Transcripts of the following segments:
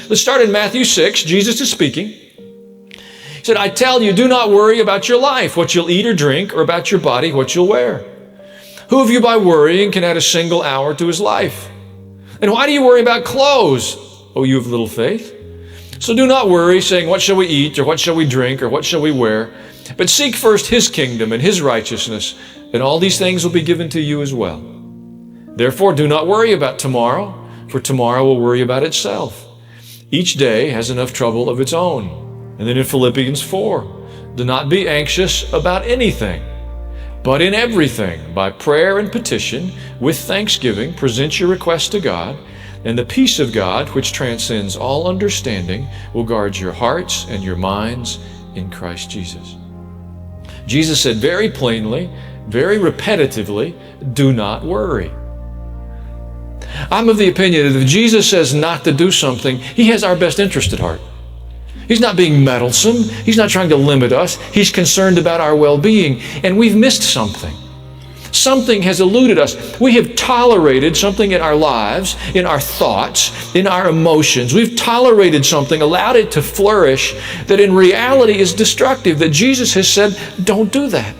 Let's start in Matthew 6. Jesus is speaking. He said, I tell you, do not worry about your life, what you'll eat or drink, or about your body, what you'll wear. Who of you by worrying can add a single hour to his life? And why do you worry about clothes, O you of little faith? So do not worry, saying, what shall we eat, or what shall we drink, or what shall we wear? But seek first his kingdom and his righteousness, and all these things will be given to you as well. Therefore, do not worry about tomorrow, for tomorrow will worry about itself. Each day has enough trouble of its own. And then in Philippians 4, do not be anxious about anything, but in everything, by prayer and petition, with thanksgiving, present your requests to God, and the peace of God, which transcends all understanding, will guard your hearts and your minds in Christ Jesus. Jesus said very plainly, very repetitively, do not worry. I'm of the opinion that if Jesus says not to do something, he has our best interest at heart. He's not being meddlesome. He's not trying to limit us. He's concerned about our well-being, and we've missed something. Something has eluded us. We have tolerated something in our lives, in our thoughts, in our emotions. We've tolerated something, allowed it to flourish, that in reality is destructive, that Jesus has said, don't do that.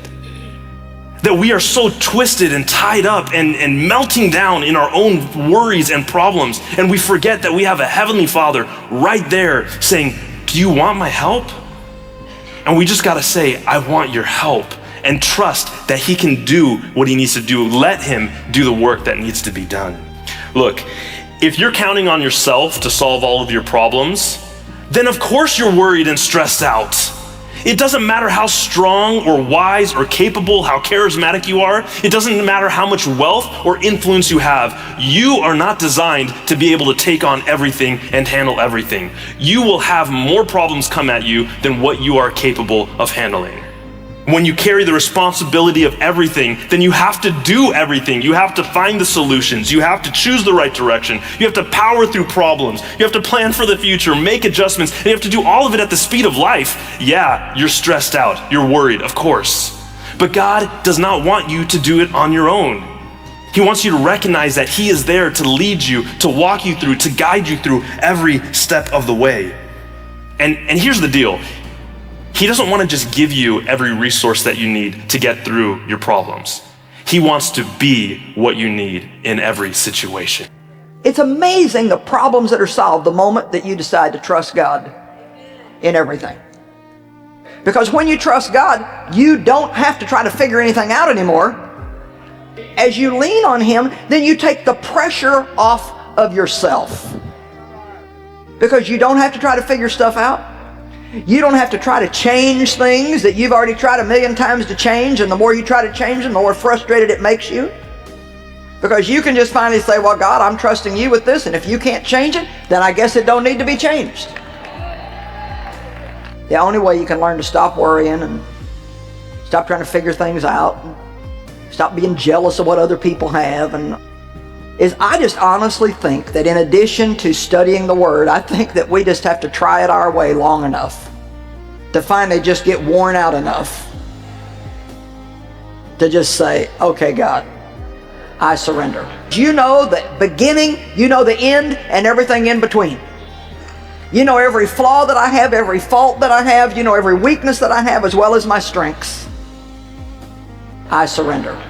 That we are so twisted and tied up and melting down in our own worries and problems, and we forget that we have a Heavenly Father right there saying, do you want my help? And we just gotta say, I want your help, and trust that he can do what he needs to do. Let him do the work that needs to be done. Look, if you're counting on yourself to solve all of your problems, then of course you're worried and stressed out. It doesn't matter how strong or wise or capable, how charismatic you are. It doesn't matter how much wealth or influence you have. You are not designed to be able to take on everything and handle everything. You will have more problems come at you than what you are capable of handling. When you carry the responsibility of everything, then you have to do everything. You have to find the solutions. You have to choose the right direction. You have to power through problems. You have to plan for the future, make adjustments, and you have to do all of it at the speed of life. Yeah, you're stressed out. You're worried, of course. But God does not want you to do it on your own. He wants you to recognize that he is there to lead you, to walk you through, to guide you through every step of the way. And here's the deal. He doesn't want to just give you every resource that you need to get through your problems. He wants to be what you need in every situation. It's amazing the problems that are solved the moment that you decide to trust God in everything. Because when you trust God, you don't have to try to figure anything out anymore. As you lean on him, then you take the pressure off of yourself. Because you don't have to try to figure stuff out. You don't have to try to change things that you've already tried 1,000,000 times to change, and the more you try to change them, the more frustrated it makes you. Because you can just finally say, well, God, I'm trusting you with this, and if you can't change it, then I guess it don't need to be changed. The only way you can learn to stop worrying and stop trying to figure things out, and stop being jealous of what other people have, is I just honestly think that in addition to studying the Word, I think that we just have to try it our way long enough to finally just get worn out enough to just say, okay, God, I surrender. You know the beginning, you know the end, and everything in between. You know every flaw that I have, every fault that I have, you know every weakness that I have, as well as my strengths. I surrender.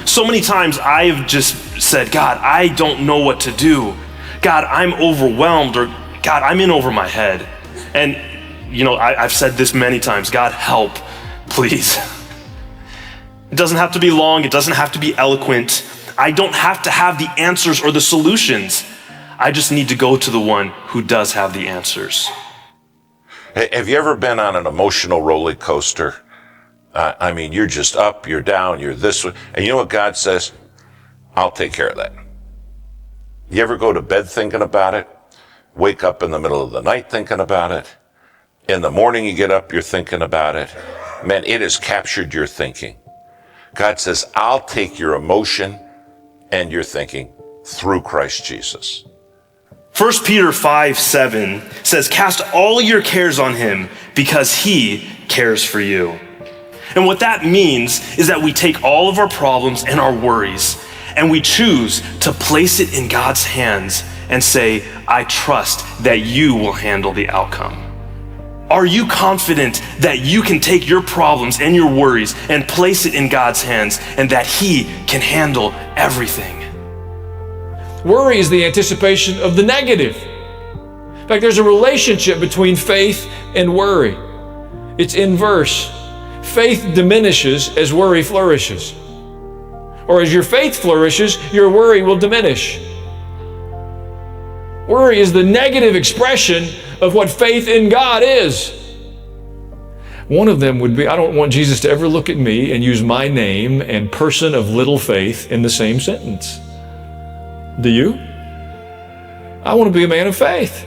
So many times I've just said, God, I don't know what to do. God, I'm overwhelmed, or God, I'm in over my head. And, I've said this many times, God, help, please. It doesn't have to be long. It doesn't have to be eloquent. I don't have to have the answers or the solutions. I just need to go to the one who does have the answers. Hey, have you ever been on an emotional roller coaster? You're just up, you're down, you're this way. And you know what God says? I'll take care of that. You ever go to bed thinking about it? Wake up in the middle of the night thinking about it? In the morning you get up, you're thinking about it. Man, it has captured your thinking. God says, I'll take your emotion and your thinking through Christ Jesus. 1 Peter 5:7 says, cast all your cares on him because he cares for you. And what that means is that we take all of our problems and our worries and we choose to place it in God's hands and say, I trust that you will handle the outcome? Are you confident that you can take your problems and your worries and place it in God's hands and that He can handle everything? Worry is the anticipation of the negative. In fact, there's a relationship between faith and worry. It's inverse. Faith diminishes as worry flourishes. Or as your faith flourishes, your worry will diminish. Worry is the negative expression of what faith in God is. One of them would be, I don't want Jesus to ever look at me and use my name and person of little faith in the same sentence. Do you? I want to be a man of faith.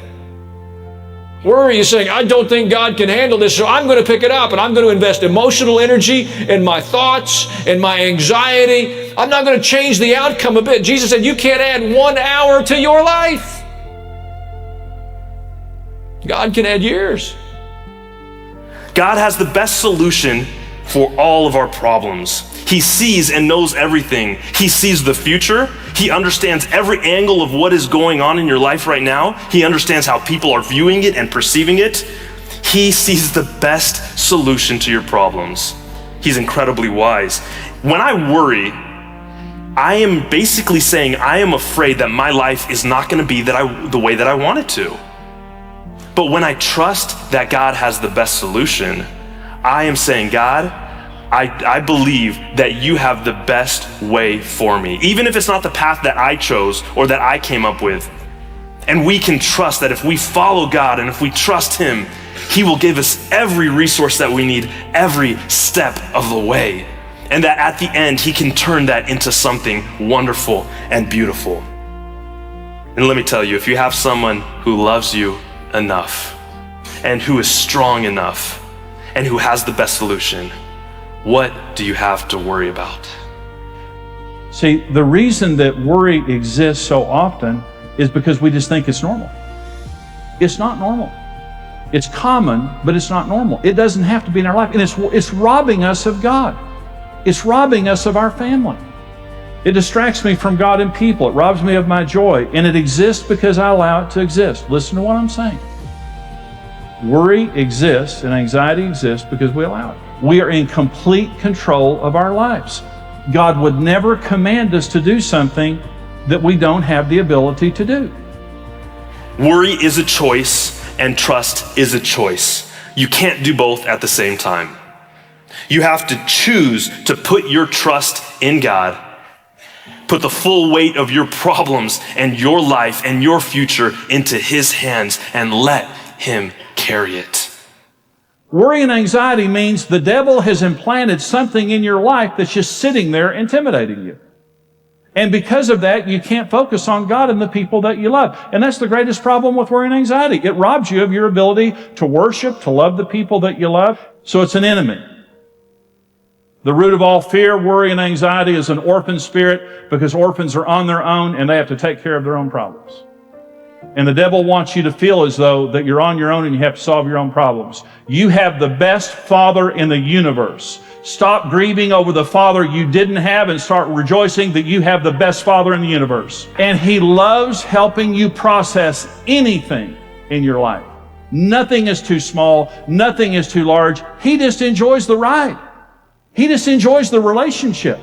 Worry is saying, I don't think God can handle this, so I'm going to pick it up and I'm going to invest emotional energy in my thoughts and my anxiety. I'm not going to change the outcome a bit. Jesus said, you can't add 1 hour to your life. God can add years. God has the best solution for all of our problems. He sees and knows everything. He sees the future. He understands every angle of what is going on in your life right now. He understands how people are viewing it and perceiving it. He sees the best solution to your problems. He's incredibly wise. When I worry, I am basically saying I am afraid that my life is not going to be the way that I want it to. But when I trust that God has the best solution, I am saying, God, I believe that you have the best way for me, even if it's not the path that I chose or that I came up with. And we can trust that if we follow God and if we trust Him, He will give us every resource that we need every step of the way. And that at the end, He can turn that into something wonderful and beautiful. And let me tell you, if you have someone who loves you enough and who is strong enough and who has the best solution, what do you have to worry about? See, the reason that worry exists so often is because we just think it's normal. It's not normal. It's common, but it's not normal. It doesn't have to be in our life. And it's robbing us of God. It's robbing us of our family. It distracts me from God and people. It robs me of my joy. And it exists because I allow it to exist. Listen to what I'm saying. Worry exists and anxiety exists because we allow it. We are in complete control of our lives. God would never command us to do something that we don't have the ability to do. Worry is a choice and trust is a choice. You can't do both at the same time. You have to choose to put your trust in God, put the full weight of your problems and your life and your future into His hands and let Him carry it. Worry and anxiety means the devil has implanted something in your life that's just sitting there intimidating you. And because of that, you can't focus on God and the people that you love. And that's the greatest problem with worry and anxiety. It robs you of your ability to worship, to love the people that you love. So it's an enemy. The root of all fear, worry, and anxiety is an orphan spirit, because orphans are on their own and they have to take care of their own problems. And the devil wants you to feel as though that you're on your own and you have to solve your own problems. You have the best father in the universe. Stop grieving over the father you didn't have and start rejoicing that you have the best father in the universe. And He loves helping you process anything in your life. Nothing is too small. Nothing is too large. He just enjoys the ride. He just enjoys the relationship.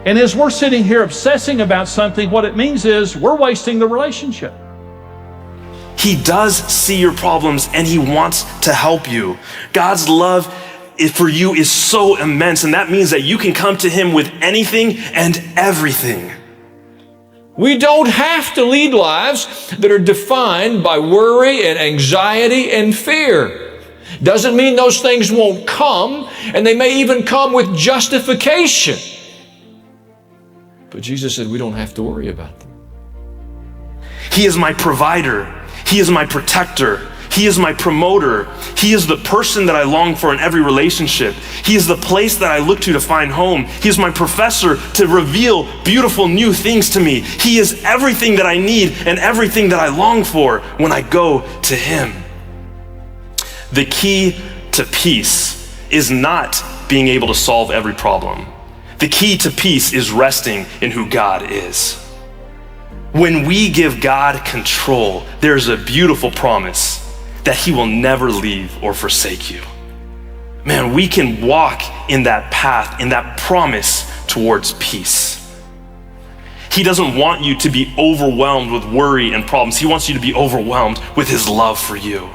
And as we're sitting here obsessing about something, what it means is we're wasting the relationship. He does see your problems and He wants to help you. God's love for you is so immense, and that means that you can come to Him with anything and everything. We don't have to lead lives that are defined by worry and anxiety and fear. Doesn't mean those things won't come, and they may even come with justification. But Jesus said we don't have to worry about them. He is my provider. He is my protector. He is my promoter. He is the person that I long for in every relationship. He is the place that I look to find home. He is my professor to reveal beautiful new things to me. He is everything that I need and everything that I long for when I go to Him. The key to peace is not being able to solve every problem. The key to peace is resting in who God is. When we give God control, there's a beautiful promise that he will never leave or forsake you. Man, we can walk in that path, in that promise towards peace. He doesn't want you to be overwhelmed with worry and problems. He wants you to be overwhelmed with his love for you.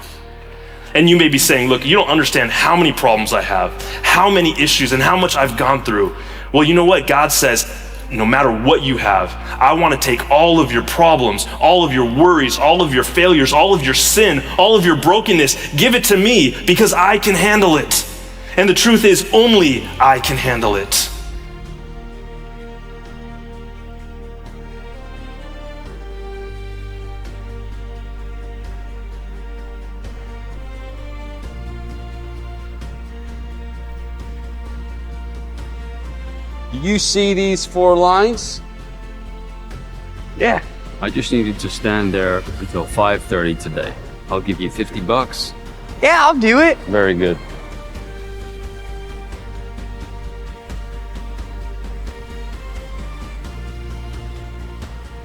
And you may be saying, look, you don't understand how many problems I have, how many issues, and how much I've gone through. Well, you know what? God says, no matter what you have, I want to take all of your problems, all of your worries, all of your failures, all of your sin, all of your brokenness, give it to me because I can handle it. And the truth is, only I can handle it. You see these 4 lines? Yeah. I just needed to stand there until 5:30 today. I'll give you $50. Yeah, I'll do it. Very good.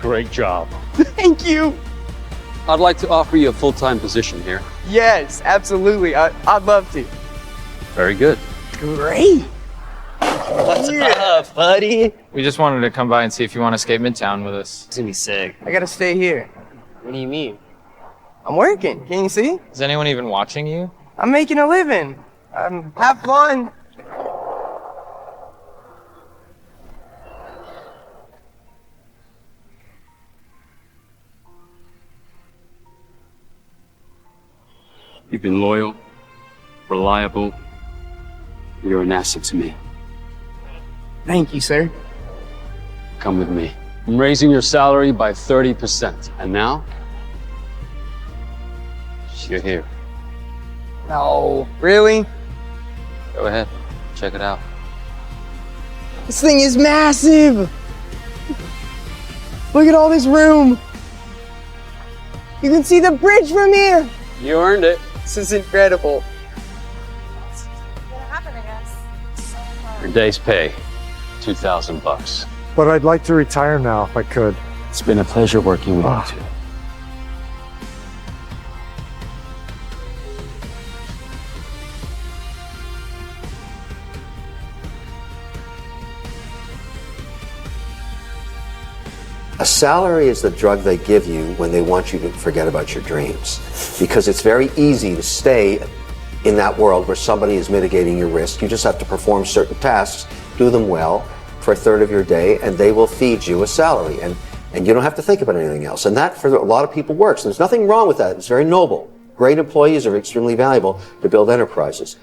Great job. Thank you. I'd like to offer you a full-time position here. Yes, absolutely. I'd love to. Very good. Great. What's up, buddy? We just wanted to come by and see if you want to skate Midtown with us. It's gonna be sick. I gotta stay here. What do you mean? I'm working. Can you see? Is anyone even watching you? I'm making a living. Have fun. You've been loyal, reliable. You're an asset to me. Thank you, sir. Come with me. I'm raising your salary by 30%. And now, you're here. No, really? Go ahead, check it out. This thing is massive. Look at all this room. You can see the bridge from here. You earned it. This is incredible. What happened to us? Your day's pay, $2,000. But I'd like to retire now if I could. It's been a pleasure working with you two. A salary is the drug they give you when they want you to forget about your dreams. Because it's very easy to stay in that world where somebody is mitigating your risk. You just have to perform certain tasks, do them well for a third of your day, and they will feed you a salary. And you don't have to think about anything else. And that, for a lot of people, works. And there's nothing wrong with that. It's very noble. Great employees are extremely valuable to build enterprises.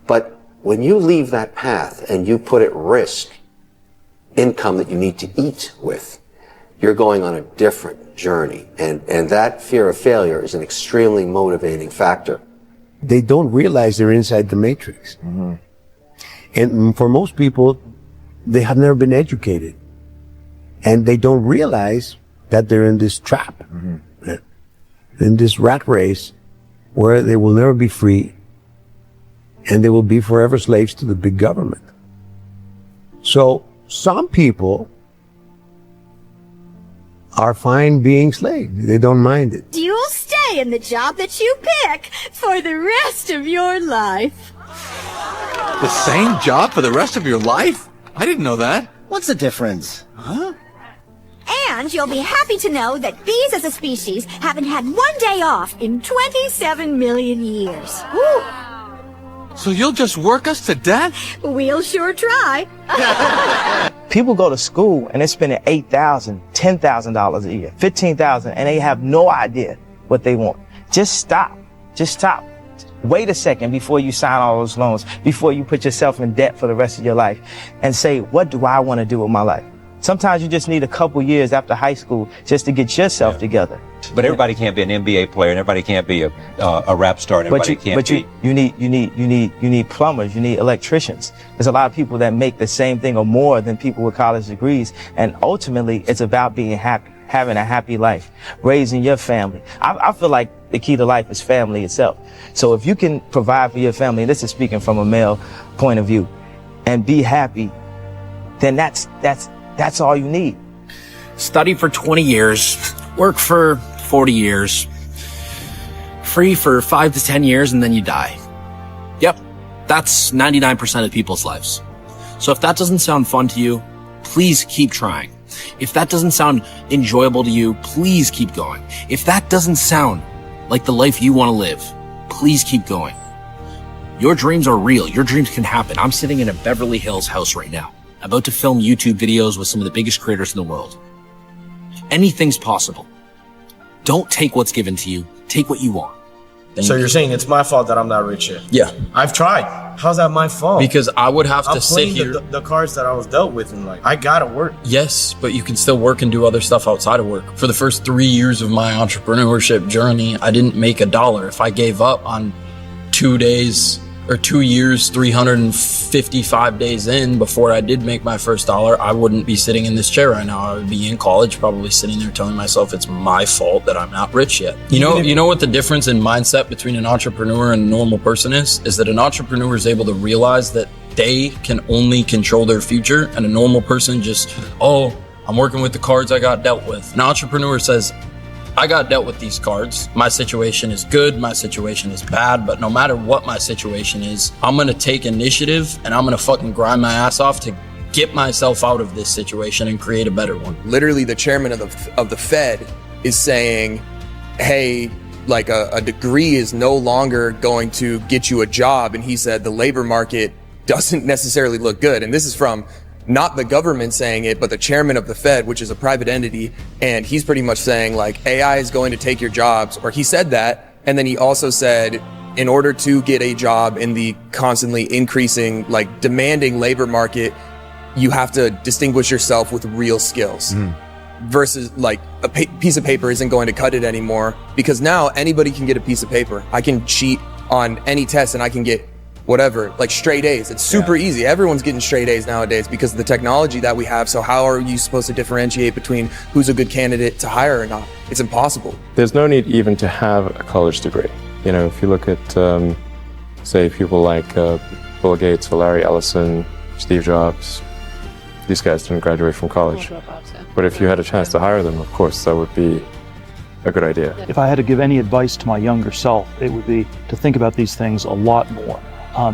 But when you leave that path and you put at risk income that you need to eat with, you're going on a different journey. And that fear of failure is an extremely motivating factor. They don't realize they're inside the matrix. Mm-hmm. And for most people, they have never been educated. And they don't realize that they're in this trap, in this rat race where they will never be free and they will be forever slaves to the big government. So some people are fine being slaves. They don't mind it. You'll stay in the job that you pick for the rest of your life. The same job for the rest of your life? I didn't know that. What's the difference? Huh? And you'll be happy to know that bees as a species haven't had one day off in 27 million years. Woo. So you'll just work us to death? We'll sure try. People go to school and they're spending $8,000, $10,000 a year, $15,000, and they have no idea what they want. Just stop. Just stop. Wait a second before you sign all those loans, before you put yourself in debt for the rest of your life, and say, what do I want to do with my life? Sometimes you just need a couple years after high school just to get yourself together. But everybody can't be an NBA player, and everybody can't be a rap star, and everybody can't be. You need plumbers, you need electricians. There's a lot of people that make the same thing or more than people with college degrees, and ultimately it's about being happy, having a happy life, raising your family. I feel like the key to life is family itself. So if you can provide for your family, and this is speaking from a male point of view, and be happy, then that's all you need. study for 20 years, work for 40 years, free for 5 to 10 years, and then you die. Yep, that's 99% of people's lives. So if that doesn't sound fun to you, please keep trying. If that doesn't sound enjoyable to you, please keep going. If that doesn't sound like the life you want to live, please keep going. Your dreams are real. Your dreams can happen. I'm sitting in a Beverly Hills house right now, about to film YouTube videos with some of the biggest creators in the world. Anything's possible. Don't take what's given to you. Take what you want. So you're saying it's my fault that I'm not rich yet? Yeah. I've tried. How's that my fault? Because I would have to sit playing here. the cards that I was dealt with, and like, I gotta work. Yes, but you can still work and do other stuff outside of work. For the first 3 years of my entrepreneurship journey, I didn't make $1. If I gave up on 2 days or 2 years, 355 days in before I did make my first $1, I wouldn't be sitting in this chair right now. I would be in college, probably sitting there telling myself it's my fault that I'm not rich yet. You know what the difference in mindset between an entrepreneur and a normal person is that an entrepreneur is able to realize that they can only control their future, and a normal person just, oh, I'm working with the cards I got dealt with. An entrepreneur says, I got dealt with these cards. My situation is good, my situation is bad, but no matter what my situation is, I'm gonna take initiative and I'm gonna fucking grind my ass off to get myself out of this situation and create a better one. Literally, the chairman of the Fed is saying, hey, like a degree is no longer going to get you a job. And he said the labor market doesn't necessarily look good. And this is from not the government saying it, but the chairman of the Fed, which is a private entity. And he's pretty much saying like AI is going to take your jobs, or he said that. And then he also said, in order to get a job in the constantly increasing, like demanding labor market, you have to distinguish yourself with real skills versus like a piece of paper isn't going to cut it anymore, because now anybody can get a piece of paper. I can cheat on any test and I can get whatever, like straight A's. It's super easy. Everyone's getting straight A's nowadays because of the technology that we have. So how are you supposed to differentiate between who's a good candidate to hire or not? It's impossible. There's no need even to have a college degree. You know, if you look at, say, people like Bill Gates, Larry Ellison, Steve Jobs, these guys didn't graduate from college. But if you had a chance to hire them, of course, that would be a good idea. If I had to give any advice to my younger self, it would be to think about these things a lot more.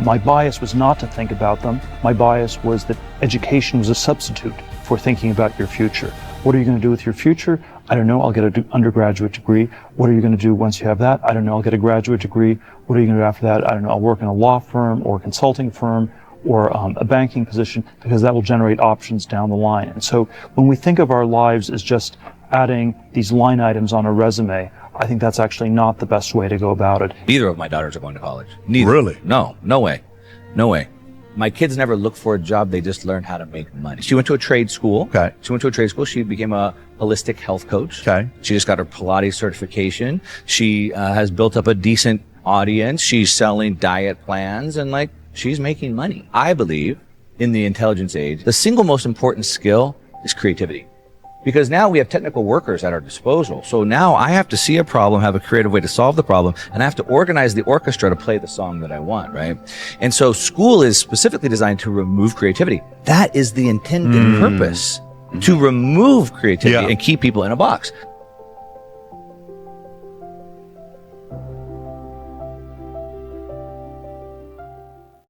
My bias was not to think about them. My bias was that education was a substitute for thinking about your future. What are you going to do with your future? I don't know. I'll get an undergraduate degree. What are you going to do once you have that? I don't know. I'll get a graduate degree. What are you going to do after that? I don't know. I'll work in a law firm or a consulting firm or a banking position, because that will generate options down the line. And so when we think of our lives as just adding these line items on a resume, I think that's actually not the best way to go about it. Neither of my daughters are going to college. Neither. Really? No way. No way. My kids never looked for a job. They just learned how to make money. She went to a trade school. Okay. She went to a trade school. She became a holistic health coach. Okay. She just got her Pilates certification. She has built up a decent audience. She's selling diet plans and like she's making money. I believe in the intelligence age, the single most important skill is creativity. Because now we have technical workers at our disposal. So now I have to see a problem, have a creative way to solve the problem, and I have to organize the orchestra to play the song that I want, right? And so school is specifically designed to remove creativity. That is the intended purpose, to remove creativity and keep people in a box.